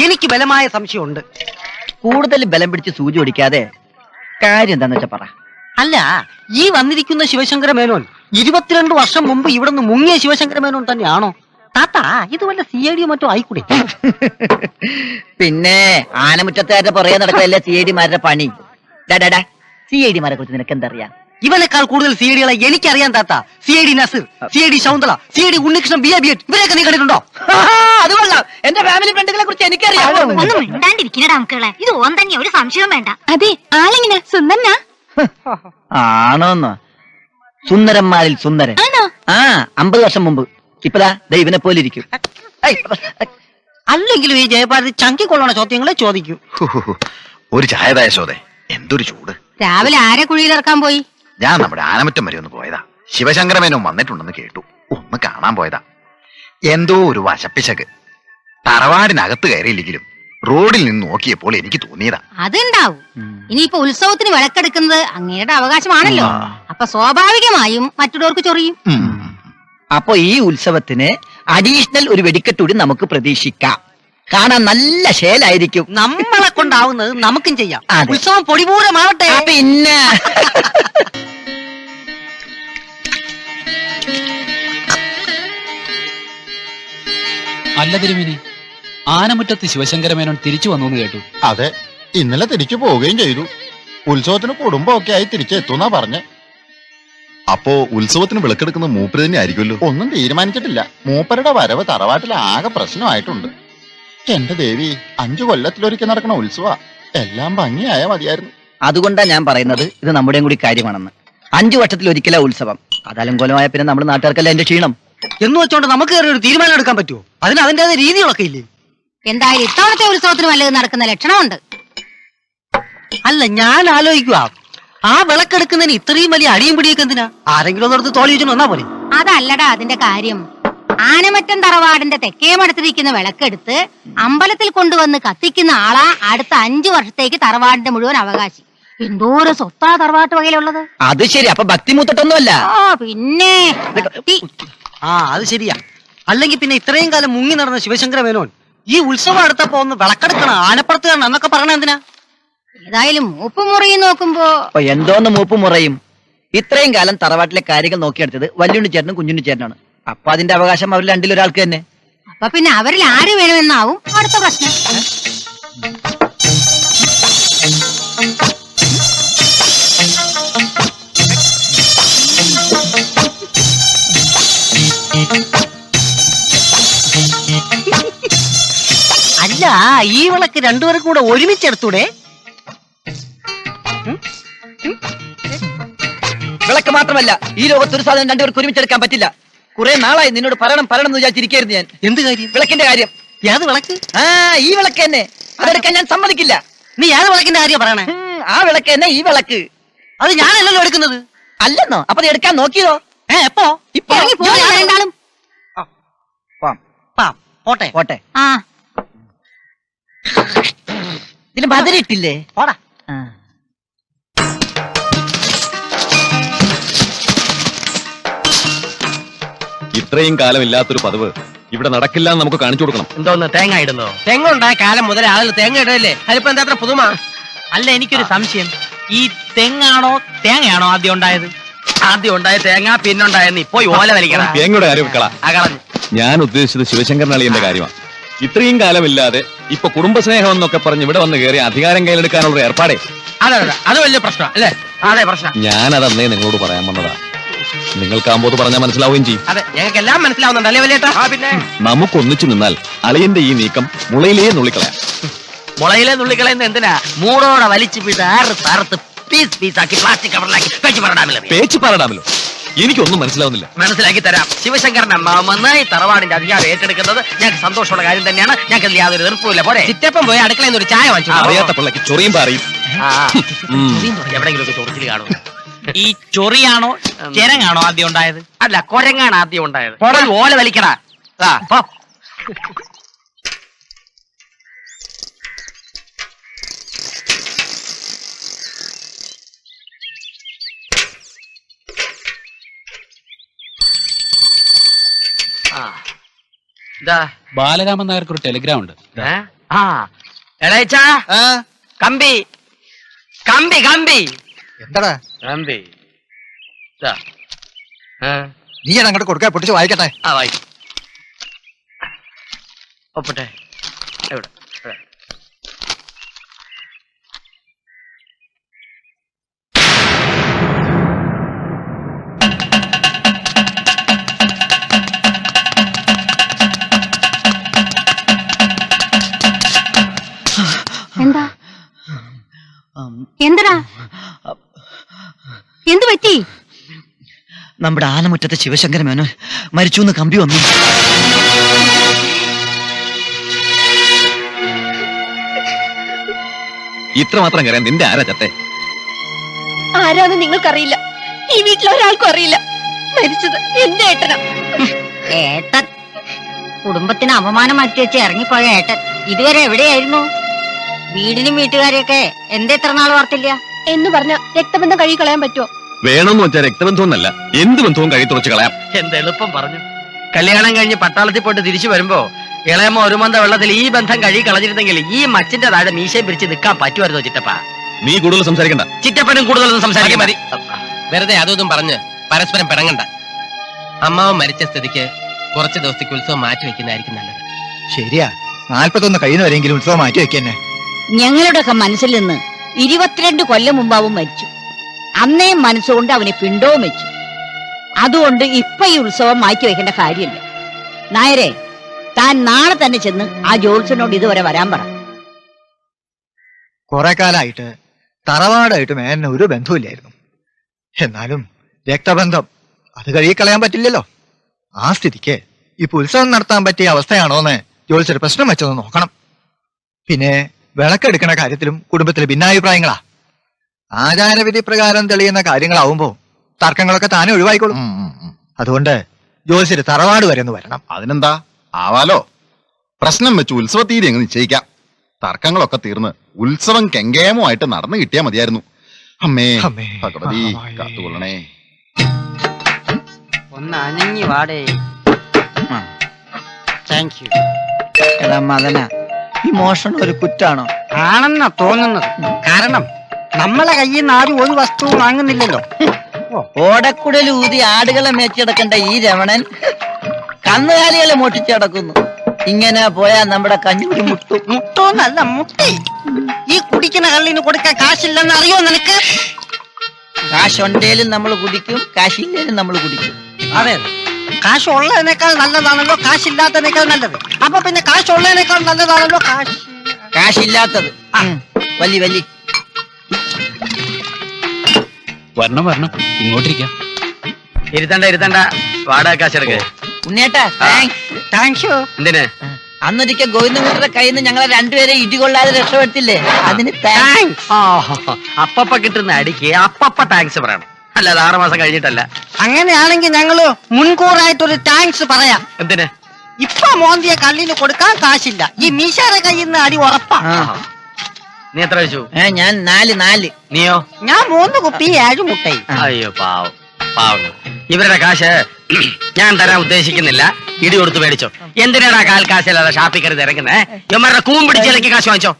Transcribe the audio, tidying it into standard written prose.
എനിക്ക് ബലമായ സംശയമുണ്ട്. കൂടുതൽ ബലം പിടിച്ച് സൂചി ഓടിക്കാതെ കാര്യം എന്താന്ന് വെച്ചാ പറ. അല്ല, ഈ വന്നിരിക്കുന്ന ശിവശങ്കര മേനോൻ 22 വർഷം മുമ്പ് ഇവിടുന്ന് മുങ്ങിയ ശിവശങ്കര മേനോൻ തന്നെയാണോ? താത്ത, ഇത് വല്ല CID മറ്റോ ആയിക്കൂടെ? പിന്നെ ആനമുറ്റത്തുകാരുടെ പുറകെ നടക്കലല്ലേ CID മാരുടെ പണി. CID മാരെ കുറിച്ച് നിനക്ക് എന്തറിയാം? ഇവനേക്കാൾ കൂടുതൽ CID-കളെ എനിക്കറിയാൻ താത്ത. CID Naseer, CID ശൗന്തള, CID Unnikrishnan, BA BEd, ഇവരെയൊക്കെ നീ കണ്ടിട്ടുണ്ടോ? അത് കൊള്ളാം. എന്റെ ഫാമിലി ഫ്രണ്ടുകളെ കുറിച്ച് എനിക്കറിയാം. ഒന്നും മിണ്ടാണ്ടിരിക്കണടാ മക്കളെ, ഇത് ഓൻ തന്നെ, ഒരു സംശയവും വേണ്ട. അതെ, ആളിങ്ങനെ സുന്ദരനാ? ആണോന്നോ? സുന്ദരന്മാരിൽ സുന്ദരൻ. ആ, 50 വർഷം മുമ്പ്. ഇപ്പതാ ദൈവനെ പോലെ ഇരിക്കും. അല്ലെങ്കിലും ഈ ജയഭാരതി ചങ്കിക്കൊള്ളണ ചോദ്യങ്ങളെ ചോദിക്കൂ. ഒരു ചായതായ ശോധേ, എന്തൊരു ചൂട്. രാവിലെ ആരെ കുഴിയിലിറക്കാൻ പോയി? ഞാൻ നമ്മുടെ ആനമുറ്റം വരെ ഒന്ന് പോയതാ. ശിവശങ്കരമേനോ വന്നിട്ടുണ്ടെന്ന് കേട്ടു, ഒന്ന് കാണാൻ പോയതാ. എന്തോ ഒരു വശപ്പിശക്ക്. തറവാടിനകത്ത് കയറിയില്ലെങ്കിലും റോഡിൽ നിന്ന് നോക്കിയപ്പോൾ എനിക്ക് തോന്നിയതാ. അതുണ്ടാവും. ഇനിയിപ്പോ ഉത്സവത്തിന് വിളക്കെടുക്കുന്നത് അങ്ങയുടെ അവകാശമാണല്ലോ. അപ്പൊ സ്വാഭാവികമായും മറ്റുള്ളവർക്ക് ചൊറിയും. അപ്പൊ ഈ ഉത്സവത്തിന് അഡീഷണൽ ഒരു വെടിക്കെട്ടൂടി നമുക്ക് പ്രതീക്ഷിക്കാം. കാണാൻ നല്ല ശേലായിരിക്കും. നമ്മളെ കൊണ്ടാവുന്നത് നമുക്കും ചെയ്യാം. അതെ. ഉത്സവം പൊടിപൂരമാവട്ടെ. പിന്നെ അല്ല തിരുമേനി, ആനമുറ്റത്ത് ശിവശങ്കരമേനോൻ തിരിച്ചു വന്നു എന്ന് കേട്ടു. അതെ, ഇന്നലെ തിരിച്ചു പോവുകയും ചെയ്തു. ഉത്സവത്തിന് കുടുംബമൊക്കെ ആയി തിരിച്ചെത്തുന്നാ പറഞ്ഞേ. അപ്പോ ഉത്സവത്തിന് വിളക്കെടുക്കുന്ന മൂപ്പര് തന്നെ ആയിരിക്കുമല്ലോ. ഒന്നും തീരുമാനിച്ചിട്ടില്ല. മൂപ്പരുടെ വരവ് തറവാട്ടിൽ ആകെ പ്രശ്നമായിട്ടുണ്ട്. എന്റെ ദേവി, 5 കൊല്ലത്തിലൊരിക്കൽ നടക്കുന്ന ഉത്സവ. എല്ലാം ഭംഗിയായ മതിയായിരുന്നു. അതുകൊണ്ടാ ഞാൻ പറയുന്നത് ഇത് നമ്മുടെയും കൂടി കാര്യമാണെന്ന്. 5 വർഷത്തിൽ ഒരിക്കലാ ഉത്സവം. അതലങ്കോലമായ പിന്നെ നമ്മുടെ നാട്ടുകാർക്കല്ല എന്റെ ക്ഷീണം എന്ന് വെച്ചോണ്ട് നമുക്ക് ഒരു തീരുമാനം എടുക്കാൻ പറ്റുമോ? അതിന് അതിന്റേതായ രീതികളൊക്കെ ഇല്ലേ? എന്തായാലും ഇത്തവണത്തെ ഉത്സവത്തിന് വല്ലതും നടക്കുന്ന ലക്ഷണമുണ്ട്. അല്ല, ഞാൻ ആലോചിക്കുക, ആ വിളക്കെടുക്കുന്നതിന് ഇത്രയും വലിയ അടിയും പിടിയൊക്കെ എന്തിനാ? ആരെങ്കിലും ഒന്നെടുത്ത് തോളി വെച്ചു വന്നാ പോലെ. അതല്ലടാ അതിന്റെ കാര്യം. ആനമറ്റം തറവാടിന്റെ തെക്കേ മടത്തിരിക്കുന്ന വിളക്കെടുത്ത് അമ്പലത്തിൽ കൊണ്ടുവന്ന് കത്തിക്കുന്ന ആളാ അടുത്ത 5 വർഷത്തേക്ക് തറവാടിന്റെ മുഴുവൻ അവകാശി. എന്തോരം സ്വത്താ തറവാട്ട് വകയിലുള്ളത്. അത് ശരി. അപ്പൊ ഭക്തി മൂത്തിട്ടൊന്നുമല്ല. പിന്നെ അത് ശരിയാ. അല്ലെങ്കിൽ പിന്നെ ഇത്രയും കാലം മുങ്ങി നടന്ന ശിവശങ്കര മേനോൻ ഈ ഉത്സവം അടുത്തപ്പോ ഒന്ന് വിളക്കെടുക്കണം, ആനപ്പുറത്തുകാരൻ എന്നൊക്കെ പറഞ്ഞ എന്തിനാ? ഏതായാലും മൂപ്പ് മുറിയും നോക്കുമ്പോ എന്തോന്ന് മൂപ്പ് മുറയും. ഇത്രയും കാലം തറവാട്ടിലെ കാര്യങ്ങൾ നോക്കിയെടുത്തത് വല്യുണ്ണി ചേട്ടനും കുഞ്ഞുണ്ണി ചേട്ടനാണ്. അപ്പൊ അതിന്റെ അവകാശം അവരിൽ രണ്ടിലൊരാൾക്ക് തന്നെ. അപ്പൊ പിന്നെ അവരിൽ ആര് വേണമെന്നാവും അടുത്ത പ്രശ്നം. അല്ല, ഈ വിളക്ക് രണ്ടുപേരും കൂടെ ഒരുമിച്ചെടുത്തൂടെ? വിളക്ക് മാത്രമല്ല, ഈ ലോകത്ത് ഒരു സാധനം രണ്ടുപേർക്ക് ഒരുമിച്ചെടുക്കാൻ പറ്റില്ല. കുറെ നാളായി നിന്നോട് പറയണം എന്ന് വിചാരിച്ചിരിക്കായിരുന്നു ഞാൻ. എന്ത് കാര്യം? വിളക്കിന്റെ കാര്യം. ഏത് വിളക്ക്? ഈ വിളക്ക് തന്നെ. അതെടുക്കാൻ ഞാൻ സമ്മതിക്കില്ല. നീ ഏത് വിളക്കിന്റെ കാര്യം പറയണേ? ആ വിളക്ക് തന്നെ, ഈ വിളക്ക്. അത് ഞാനല്ലല്ലോ എടുക്കുന്നത്. അല്ലെന്നോ? അപ്പൊ നീ എടുക്കാൻ നോക്കിയതോ? എപ്പോ? ഇപ്പൊ രണ്ടാളും പോട്ടെ പോട്ടെ. ആ ഇതിന് ബദലിട്ടില്ലേ? പോടാ. ഇത്രയും കാലം ഇല്ലാത്തൊരു പതിവ് ഇവിടെ നടക്കില്ല എന്ന് നമുക്ക് കാണിച്ചു കൊടുക്കണം. എന്തോന്ന്, തേങ്ങ ഇടുന്നോ? തെങ്ങ ഉണ്ടായ കാലം മുതൽ ആളുകൾ തേങ്ങ ഇടല്ലേ. അതിപ്പോ എന്താ അത്ര പുതുമ? അല്ല, എനിക്കൊരു സംശയം. ഈ തെങ്ങാണോ തേങ്ങയാണോ ആദ്യം ഉണ്ടായത്? ആദ്യം ഉണ്ടായ തേങ്ങ, പിന്നുണ്ടായെന്ന് പോയി ഓല വലിക്കണം. തേങ്ങയുടെ കാര്യം കളഞ്ഞു. ഞാൻ ഉദ്ദേശിച്ചത് ശിവശങ്കരൻ അളിയന്റെ കാര്യമാണ്. ഇത്രയും കാലമില്ലാതെ ഇപ്പൊ കുടുംബസ്നേഹം എന്നൊക്കെ പറഞ്ഞ് ഇവിടെ വന്ന് കയറി അധികാരം കയ്യിലെടുക്കാനുള്ള ഏർപ്പാടേ. അതെ, അത് വലിയ പ്രശ്നം അല്ലേ? അതെ, പ്രശ്നം. ഞാനത് അന്നേ നിങ്ങളോട് പറയാൻ വന്നതാ. നിങ്ങൾക്കാകുമ്പോൾ പറഞ്ഞാൽ മനസ്സിലാവുകയും ചെയ്യും. അതെ, ഞങ്ങൾക്ക് എല്ലാം മനസ്സിലാവുന്നുണ്ടല്ലേ വലിയേട്ടാ? പിന്നെ നമുക്കൊന്നിച്ചു നിന്നാൽ അളിയന്റെ ഈ നീക്കം മുളയിലേ നുള്ളിക്കളയാം. മുളയിലെ നുള്ളിക്കളയുന്ന എന്തിനാ? മൂടോടെ വലിച്ചു തറുത്ത് പീസ് പീസാക്കി പ്ലാസ്റ്റിക് കവറിലാക്കി പേച്ച് പാരടാമല്ലോ. എനിക്കൊന്നും മനസ്സിലാവുന്നില്ല. മനസ്സിലാക്കി തരാം. ശിവശങ്കരൻ നന്നായി തറവാടിന്റെ അധികാരം ഏറ്റെടുക്കുന്നത് ഞങ്ങൾക്ക് സന്തോഷമുള്ള കാര്യം തന്നെയാണ്. ഞങ്ങൾക്ക് യാതൊരു എതിർപ്പുമില്ല. പോരെ, ചിറ്റപ്പം പോയി അടുക്കളയിൽ നിന്ന് ഒരു ചായ വാങ്ങിച്ചു. അറിയാത്ത പിള്ളക്ക് ചൊറിയും പാറിയും. എവിടെയെങ്കിലും ചൊറിച്ചിൽ കാണും. ഈ ചൊറിയാണോ ചെരങ്ങാണോ ആദ്യം ഉണ്ടായത്? അല്ല, കൊരങ്ങാണ് ആദ്യം ഉണ്ടായത്. ഓല വലിക്കടാ. ഇതാ ബാലരാമൻ നായർക്ക് ഒരു ടെലിഗ്രാം ഉണ്ട്. ഏ? ആ എളേച്ചാ കമ്പി കമ്പി കമ്പി എന്താടാ കമ്പി ഇതാ. ഏ? നീ അങ്ങോട്ട് കൊടുക്കാൻ പൊട്ടിച്ച് വായിക്കട്ടെ. ആ വായി ഒപ്പട്ടെ എവിടെ ഇവിടെ. എന്താ എന്തടാ എന്ത് പറ്റി? നമ്മുടെ ആനമുറ്റത്തെ ശിവശങ്കര മേനോൻ മരിച്ചു എന്ന് കമ്പി വന്നു. ഇത്രമാത്രം കരയാൻ നിന്റെ ആരാ ചത്തെ? ആരാന്ന് നിങ്ങൾക്കറിയില്ല. ഈ വീട്ടിൽ ഒരാൾക്കും അറിയില്ല. മരിച്ചത് എന്റെ ഏട്ടനാ. ഏട്ടൻ കുടുംബത്തിന് അപമാനം മാറ്റി വെച്ച് ഇറങ്ങിപ്പോയ ഏട്ടൻ ഇതുവരെ എവിടെയായിരുന്നു? വീടിനും വീട്ടുകാരെയൊക്കെ എന്തേ എത്ര നാൾ ഓർത്തില്ല? എന്ന് പറഞ്ഞ രക്തബന്ധം കഴുകി കളയാൻ പറ്റുമോ? വേണമെന്ന് വെച്ചാൽ രക്തബന്ധം എന്നല്ല, എന്ത് ബന്ധവും കൈ തുറച്ച് കളയാം. എന്ത് എളുപ്പം പറഞ്ഞു. കല്യാണം കഴിഞ്ഞ് പട്ടാളത്തിൽ പോയിട്ട് തിരിച്ചു വരുമ്പോ ഇളയമ്മ ഒരു മന്ത വെള്ളത്തിൽ ഈ ബന്ധം കഴുകി കളഞ്ഞിരുന്നെങ്കിൽ ഈ മച്ചിന്റെ താഴെ മീശയും പിരിച്ച് നിൽക്കാൻ പറ്റുമായിരുന്നോ ചിറ്റപ്പ? നീ കൂടുതൽ സംസാരിക്കണ്ട. ചിറ്റപ്പനും കൂടുതലൊന്നും സംസാരിക്കാൻ മതി. വെറുതെ അതൊന്നും പറഞ്ഞ് പരസ്പരം പിണങ്ങണ്ട. അമ്മാവൻ മരിച്ച സ്ഥിതിക്ക് കുറച്ച് ദിവസത്തേക്ക് ഉത്സവം മാറ്റി വെക്കുന്നതായിരിക്കും നല്ലത്. ശരിയാ, 41 കഴിയുന്നവരെങ്കിലും ഉത്സവം മാറ്റി വെക്കന്നെ. ഞങ്ങളുടെയൊക്കെ മനസ്സിൽ നിന്ന് 22 കൊല്ലം മുമ്പാവും മരിച്ചു. അന്നേ മനസ്സുകൊണ്ട് അവനെ പിണ്ടവും വെച്ചു. അതുകൊണ്ട് ഇപ്പൊ ഈ ഉത്സവം മാറ്റി വെക്കേണ്ട കാര്യമില്ല. നായരെ, താൻ നാളെ തന്നെ ചെന്ന് ആ ജോത്സ്യനോട് ഇതുവരെ വരാൻ പറ. കുറെ കാലമായിട്ട് തറവാടായിട്ട് മേനെ ഒരു ബന്ധവുമില്ലായിരുന്നു. എന്നാലും രക്തബന്ധം അത് കഴുകിക്കളയാൻ പറ്റില്ലല്ലോ. ആ സ്ഥിതിക്ക് ഇപ്പൊ ഉത്സവം നടത്താൻ പറ്റിയ അവസ്ഥയാണോന്ന് ജോലിച്ചൊരു പ്രശ്നം വെച്ചൊന്ന് നോക്കണം. പിന്നെ വിളക്കെടുക്കുന്ന കാര്യത്തിലും കുടുംബത്തിലെ ഭിന്നാഭിപ്രായങ്ങളാ. ആചാരവിധി പ്രകാരം തെളിയുന്ന കാര്യങ്ങളാവുമ്പോ തർക്കങ്ങളൊക്കെ താനെ ഒഴിവായിക്കോളും. അതുകൊണ്ട് ജോലിച്ചൊരു തറവാട് വരെ ഒന്ന് വരണം. അതിനെന്താ, ആവാലോ. പ്രശ്നം വെച്ച് ഉത്സവ തീയതി അങ്ങ് നിശ്ചയിക്കാം. തർക്കങ്ങളൊക്കെ തീർന്ന് ഉത്സവം കെങ്കേമമായിട്ട് നടന്നു കിട്ടിയാ മതിയായിരുന്നു. അമ്മേ അമ്മേ. ഭഗവതി കാത്തുകൊള്ളണേ. ഒന്ന് അനങ്ങി വാടേ. Thank you. എടാ മദന, ഈ മോഷണം ഒരു കുറ്റാണോ? ആണെന്നാ തോന്നുന്നത്. കാരണം നമ്മളെ കയ്യിൽ നിന്ന് ആരും ഒരു വസ്തുവും വാങ്ങുന്നില്ലല്ലോ. ഓടക്കുടൽ ഊതി ആടുകളെ മേച്ചിടക്കേണ്ട ഈ രമണൻ കന്നുകാലികളെ മോട്ടിച്ചടക്കുന്നു. ഇങ്ങനെ പോയാ നമ്മുടെ കഞ്ഞൂരി മുട്ടും. മുട്ടോന്നല്ല മുട്ടി. ഈ കുടിക്കുന്ന കള്ളിന് കൊടുക്കാൻ കാശില്ലെന്ന് അറിയോ നിനക്ക്? കാശുണ്ടേലും നമ്മൾ കുടിക്കും, കാശില്ലേലും നമ്മൾ കുടിക്കും. അതെ, കാശ് ഉള്ളതിനേക്കാൾ നല്ലതാണല്ലോ കാശില്ലാത്തതിനേക്കാൾ നല്ലത്. അപ്പൊ പിന്നെ കാശ് ഉള്ളതിനേക്കാൾ നല്ലതാണല്ലോ കാശില്ലാത്തത്. വലി വലി വരണം വരണം, ഇങ്ങോട്ടിരിക്കാം. ഇരുത്തണ്ട വാടക കാശെടുക്ക്. ഉണ്ണേട്ടാ, താങ്ക് യു. എന്തിന്? അന്നൊരിക്കൽ ഗോവിന്ദൻകുട്ടിയുടെ കയ്യിൽ നിന്ന് ഞങ്ങളെ രണ്ടുപേരെ ഇടികൊള്ളാതെ രക്ഷപ്പെടുത്തില്ലേ, അതിന് താങ്ക്സ്. അപ്പപ്പ കിട്ടുന്ന അടിക്ക് അപ്പപ്പ താങ്ക്സ് പറയണം, അല്ലാതെ 6 മാസം കഴിഞ്ഞിട്ടല്ല. അങ്ങനെയാണെങ്കിൽ ഞങ്ങള് മുൻകൂറായിട്ടൊരു താങ്ക്സ് പറയാം. എന്തിന്? ഇപ്പൊ മോന്തിയ കല്ലിന് കൊടുക്കാൻ കാശില്ല. ഈ മീശാരെ കയ്യിൽ നിന്ന് അടി ഉറപ്പാ. നീ എത്ര വെച്ചു? ഞാൻ 4. നീയോ? ഞാൻ 3 കുപ്പി 7 മുട്ടയും. അയ്യോ പാവം പാവം. ഇവരുടെ കാശ് ഞാൻ തരാൻ ഉദ്ദേശിക്കുന്നില്ല. ഇടി കൊടുത്ത് മേടിച്ചോ. എന്തിനാടാ കാൽ കാശല്ലാതെ ഷാപ്പിൽ കരുതി ഇറങ്ങുന്നേ? ഇവന്മാരുടെ കൂമ്പിടിച്ചിലക്ക് കാശ് വാങ്ങിച്ചോ.